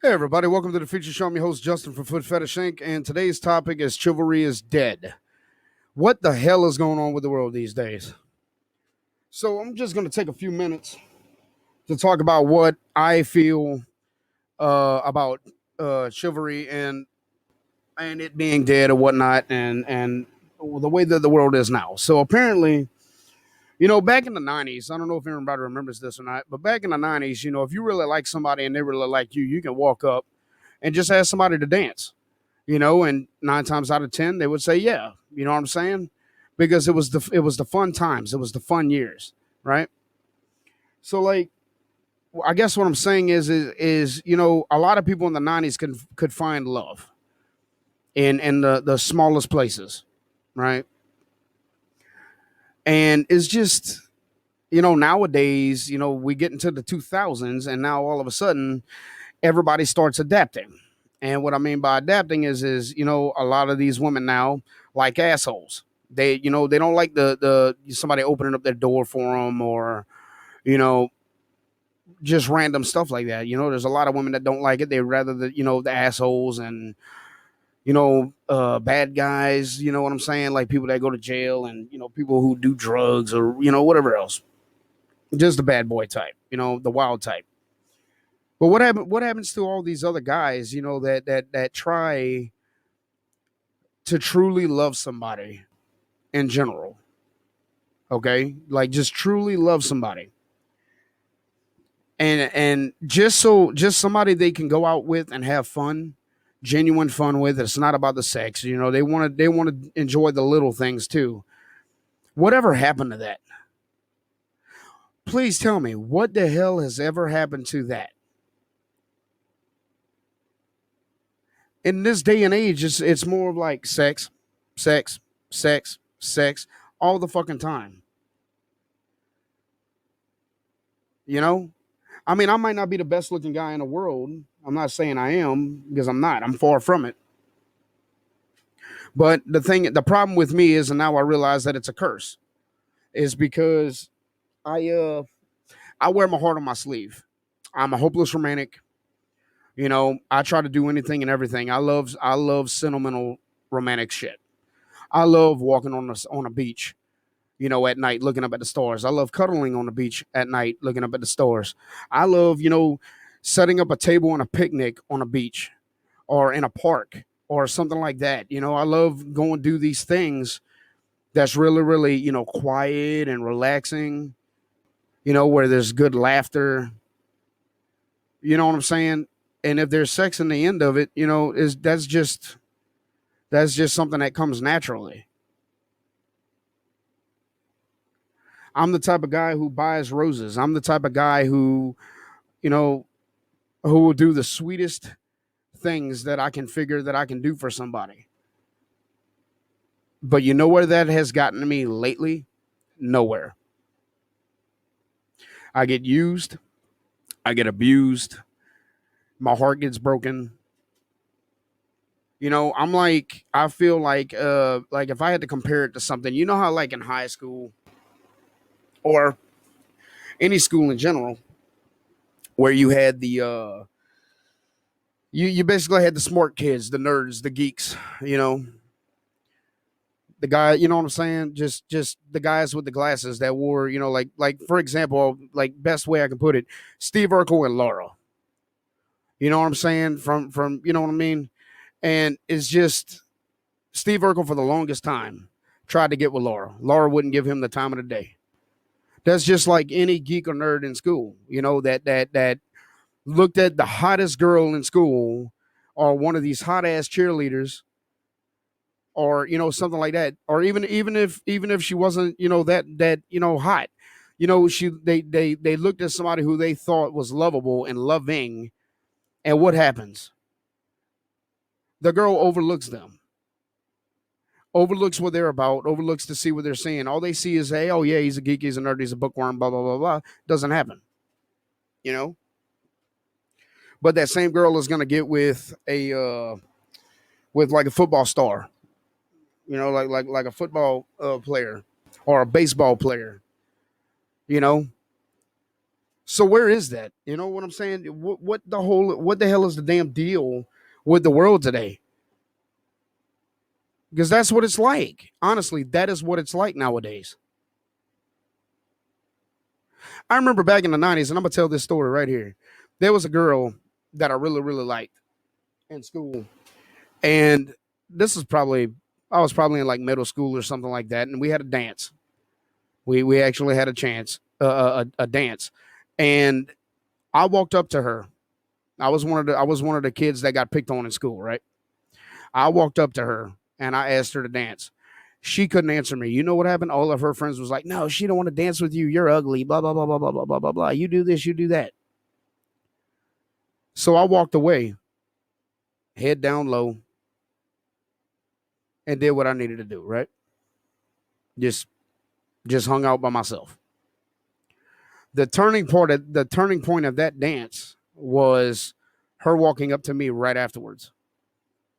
Hey everybody, welcome to the feature show. I'm your host Justin from Foot Fetish Inc. And today's topic is Chivalry is Dead. What the hell is going on with the world these days? So I'm just going to take a few minutes to talk about what I feel about chivalry and it being dead or whatnot, and the way that the world is now. So apparently, back in the '90s, I don't know if everybody remembers this or not, but back in the '90s, if you really like somebody and they really like you, you can walk up and just ask somebody to dance. And 9 times out of 10, they would say, yeah, you know what I'm saying? Because it was the fun times. It was the fun years. Right. So like, I guess what I'm saying is, a lot of people in the 90s could find love in the smallest places. Right. And it's just, nowadays, we get into the 2000s and now all of a sudden everybody starts adapting. And what I mean by adapting is a lot of these women now like assholes. They don't like the somebody opening up their door for them, or you know just random stuff like that. There's a lot of women that don't like it. They rather the assholes and bad guys. You know what I'm saying? Like people that go to jail and people who do drugs or whatever else. Just the bad boy type. The wild type. But what happens to all these other guys, that try to truly love somebody in general? Okay? Like just truly love somebody. And just somebody they can go out with and have fun, genuine fun with. It's not about the sex. They want to enjoy the little things too. Whatever happened to that? Please tell me what the hell has ever happened to that? In this day and age, it's more of like sex, sex, sex, sex, all the fucking time. You know, I mean, I might not be the best looking guy in the world. I'm not saying I am because I'm not. I'm far from it. But the problem with me is, and now I realize that it's a curse, is because I uh I wear my heart on my sleeve. I'm a hopeless romantic. I try to do anything and everything. I love sentimental romantic shit. I love walking on a beach, at night looking up at the stars. I love cuddling on the beach at night looking up at the stars. I love, setting up a table on a picnic on a beach or in a park or something like that. I love going to do these things that's really, really, quiet and relaxing, where there's good laughter. You know what I'm saying? And if there's sex in the end of it, is that's just something that comes naturally. I'm the type of guy who buys roses. I'm the type of guy you know, who will do the sweetest things that I can figure that I can do for somebody. But you know where that has gotten me lately? Nowhere. I get used, I get abused, my heart gets broken. I feel like if I had to compare it to something, how like in high school or any school in general, where you had you basically had the smart kids, the nerds, the geeks, you know, the guy, you know what I'm saying? Just the guys with the glasses that wore, like for example, like best way I can put it, Steve Urkel and Laura. You know what I'm saying? From you know what I mean? And it's just Steve Urkel for the longest time tried to get with Laura. Laura wouldn't give him the time of the day. That's just like any geek or nerd in school, that looked at the hottest girl in school or one of these hot ass cheerleaders or something like that, or even if she wasn't that hot, she they looked at somebody who they thought was lovable and loving, and what happens? The girl overlooks them, overlooks what they're about, overlooks to see what they're saying. All they see is, hey, oh yeah, he's a geek, he's a nerd, he's a bookworm, blah blah blah blah. Doesn't happen, you know. But that same girl is gonna get with like a football star, like a football player or a baseball player, you know. So where is that? You know what I'm saying? What the hell is the damn deal with the world today? Because that's what it's like. Honestly, that is what it's like nowadays. I remember back in the 90s, and I'm gonna tell this story right here. There was a girl that I really, really liked in school. And this is probably I was probably in like middle school or something like that, and we had a dance. We actually had a chance, a dance, and I walked up to her. I was one of the kids that got picked on in school, right? I walked up to her and I asked her to dance. She couldn't answer me. You know what happened? All of her friends was like, "No, she don't want to dance with you. You're ugly. Blah blah blah blah blah blah blah blah blah. You do this, you do that." So I walked away, head down low, and did what I needed to do. Right? Just just hung out by myself. The turning point of that dance was her walking up to me right afterwards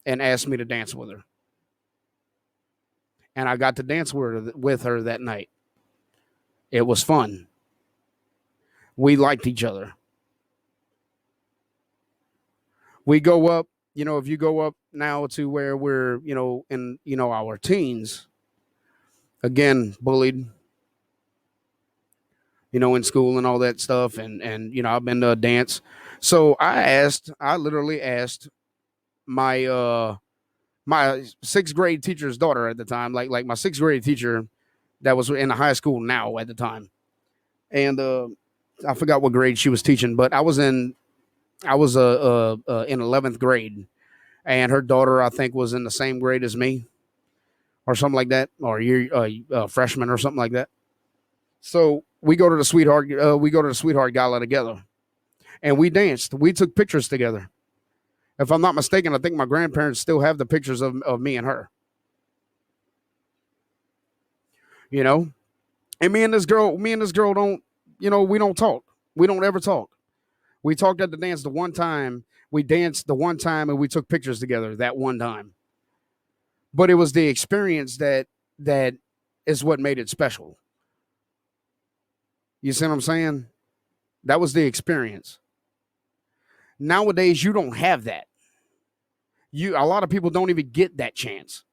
and asked me to dance with her. And I got to dance with her that night. It was fun. We liked each other. We go up, if you go up now to where we're, in, our teens, again, bullied, in school and all that stuff. And, I've been to a dance. So I literally asked my sixth grade teacher's daughter at the time, like my sixth grade teacher that was in the high school now at the time. And I forgot what grade she was teaching, but I was in 11th grade, and her daughter I think was in the same grade as me or something like that, or you're freshman or something like that. So we go to the sweetheart gala together, and we danced. We took pictures together. If I'm not mistaken, I think my grandparents still have the pictures of me and her. You know, and me and this girl don't, we don't talk. We don't ever talk. We talked at the dance the one time. We danced the one time, and we took pictures together that one time. But it was the experience that is what made it special. You see what I'm saying? That was the experience. Nowadays, you don't have that. A lot of people don't even get that chance.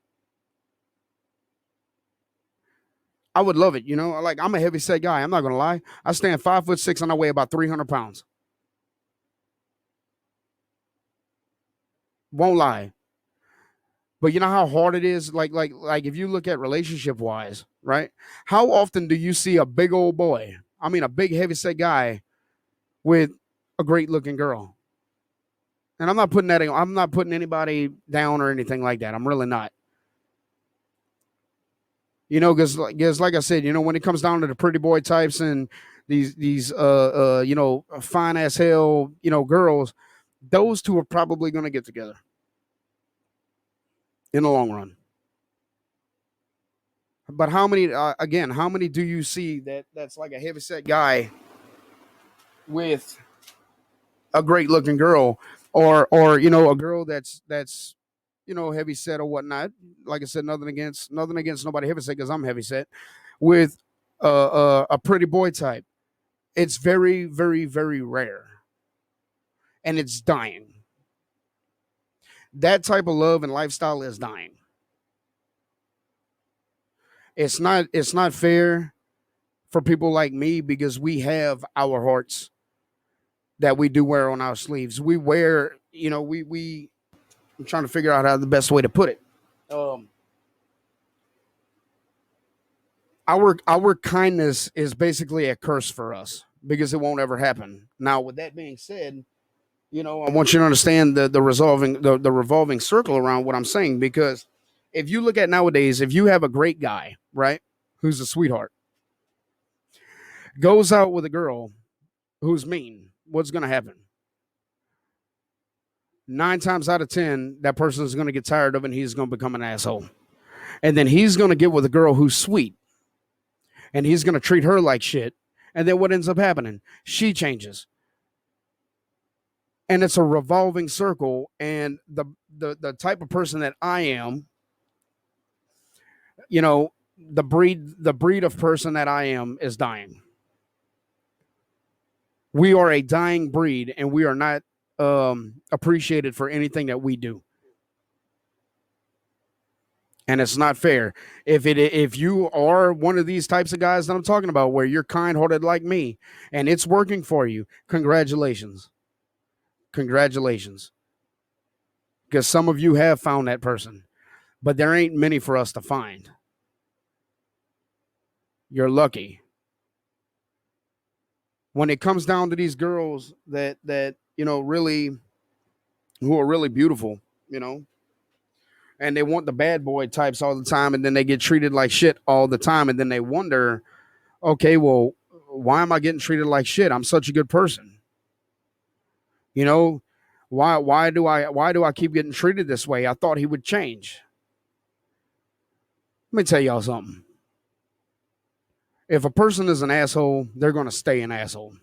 I would love it, Like I'm a heavy set guy. I'm not gonna lie. I stand 5'6" and I weigh about 300 pounds. Won't lie. But you know how hard it is. Like if you look at relationship wise, right? How often do you see a big old boy? I mean, a big heavy set guy with a great looking girl. And I'm not putting anybody down or anything like that. I'm really not. Because like I said, when it comes down to the pretty boy types and these fine as hell, girls, those two are probably going to get together in the long run. But how many do you see that's like a heavy set guy with a great looking girl, or a girl that's heavy set or whatnot? Like I said, nothing against nobody heavy set because I'm heavy set with a pretty boy type. It's very, very, very rare, and it's dying. That type of love and lifestyle is dying. It's not fair for people like me because we have our hearts that we do wear on our sleeves. We wear, we I'm trying to figure out how the best way to put it. Um, our kindness is basically a curse for us because it won't ever happen. Now, with that being said, I want you to understand the revolving circle around what I'm saying, because if you look at nowadays, if you have a great guy, right, who's a sweetheart, goes out with a girl who's mean, what's going to happen? 9 times out of 10, that person is going to get tired of it and he's going to become an asshole. And then he's going to get with a girl who's sweet and he's going to treat her like shit. And then what ends up happening? She changes. And it's a revolving circle. And the type of person that I am, the breed of person that I am is dying. We are a dying breed, and we are not appreciated for anything that we do. And it's not fair. If you are one of these types of guys that I'm talking about, where you're kind-hearted like me, and it's working for you, congratulations, congratulations, because some of you have found that person, but there ain't many for us to find. You're lucky. When it comes down to these girls that really, who are really beautiful, and they want the bad boy types all the time, and then they get treated like shit all the time, and then they wonder, okay, well, why am I getting treated like shit? I'm such a good person. You know, why do I keep getting treated this way? I thought he would change. Let me tell y'all something. If a person is an asshole, they're going to stay an asshole.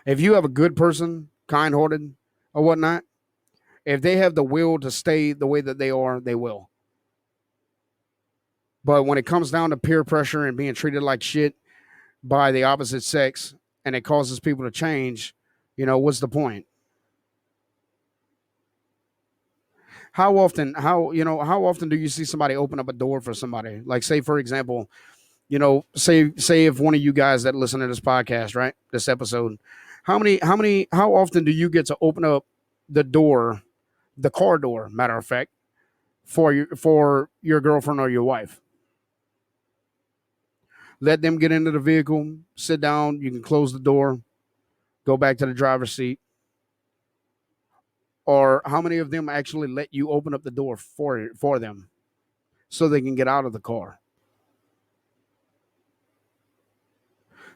If you have a good person, kind-hearted or whatnot, if they have the will to stay the way that they are, they will. But when it comes down to peer pressure and being treated like shit by the opposite sex, and it causes people to change, what's the point? How often do you see somebody open up a door for somebody? Like, say, for example, say if one of you guys that listen to this podcast, right, this episode, how often do you get to open up the door, the car door, matter of fact, for your girlfriend or your wife? Let them get into the vehicle, sit down, you can close the door, go back to the driver's seat. Or how many of them actually let you open up the door for them so they can get out of the car?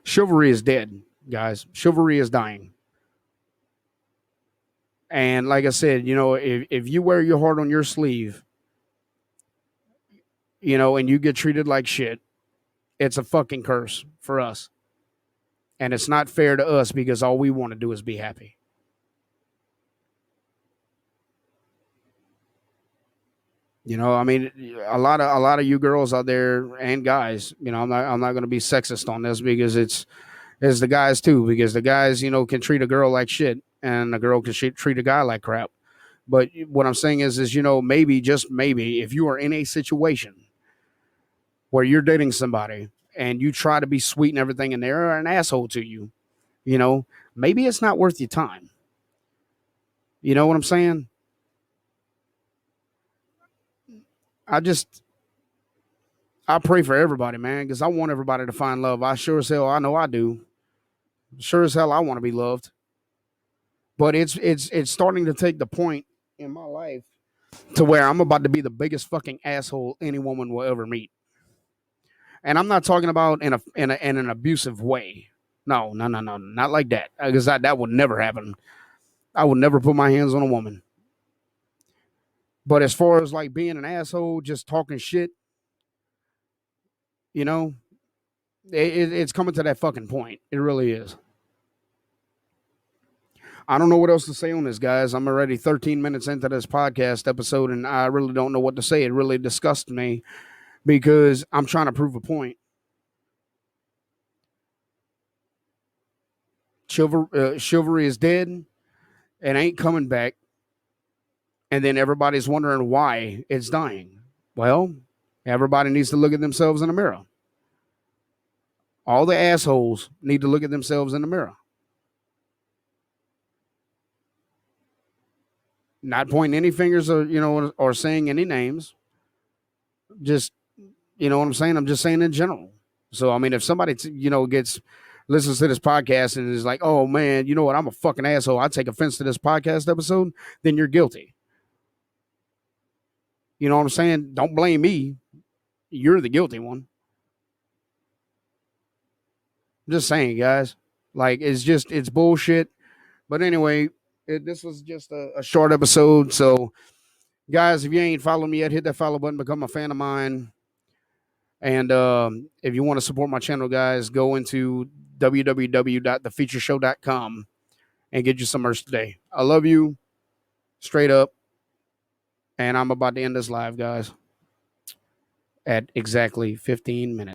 Chivalry is dead, guys. Chivalry is dying. And like I said, if you wear your heart on your sleeve, and you get treated like shit, it's a fucking curse for us. And it's not fair to us because all we want to do is be happy. I mean, a lot of you girls out there and guys, I'm not going to be sexist on this because it's the guys too, because the guys, can treat a girl like shit and a girl can treat a guy like crap. But what I'm saying is maybe, just maybe, if you are in a situation where you're dating somebody and you try to be sweet and everything and they're an asshole to you, maybe it's not worth your time. You know what I'm saying? I pray for everybody, man, because I want everybody to find love. I sure as hell, I know I do. Sure as hell, I want to be loved. But it's starting to take the point in my life to where I'm about to be the biggest fucking asshole any woman will ever meet. And I'm not talking about in an abusive way. No, not like that. Because that would never happen. I would never put my hands on a woman. But as far as like being an asshole, just talking shit, you know, it's coming to that fucking point. It really is. I don't know what else to say on this, guys. I'm already 13 minutes into this podcast episode, and I really don't know what to say. It really disgusts me because I'm trying to prove a point. Chivalry is dead and ain't coming back. And then everybody's wondering why it's dying. Well, everybody needs to look at themselves in the mirror. All the assholes need to look at themselves in the mirror. Not pointing any fingers or saying any names. Just, you know what I'm saying? I'm just saying in general. So, I mean, if somebody, listens to this podcast and is like, oh man, you know what? I'm a fucking asshole. I take offense to this podcast episode, then you're guilty. You know what I'm saying? Don't blame me. You're the guilty one. I'm just saying, guys. Like, it's bullshit. But anyway, this was just a short episode. So, guys, if you ain't followed me yet, hit that follow button, become a fan of mine. And if you want to support my channel, guys, go into www.thefeatureshow.com and get you some merch today. I love you, straight up. And I'm about to end this live, guys, at exactly 15 minutes.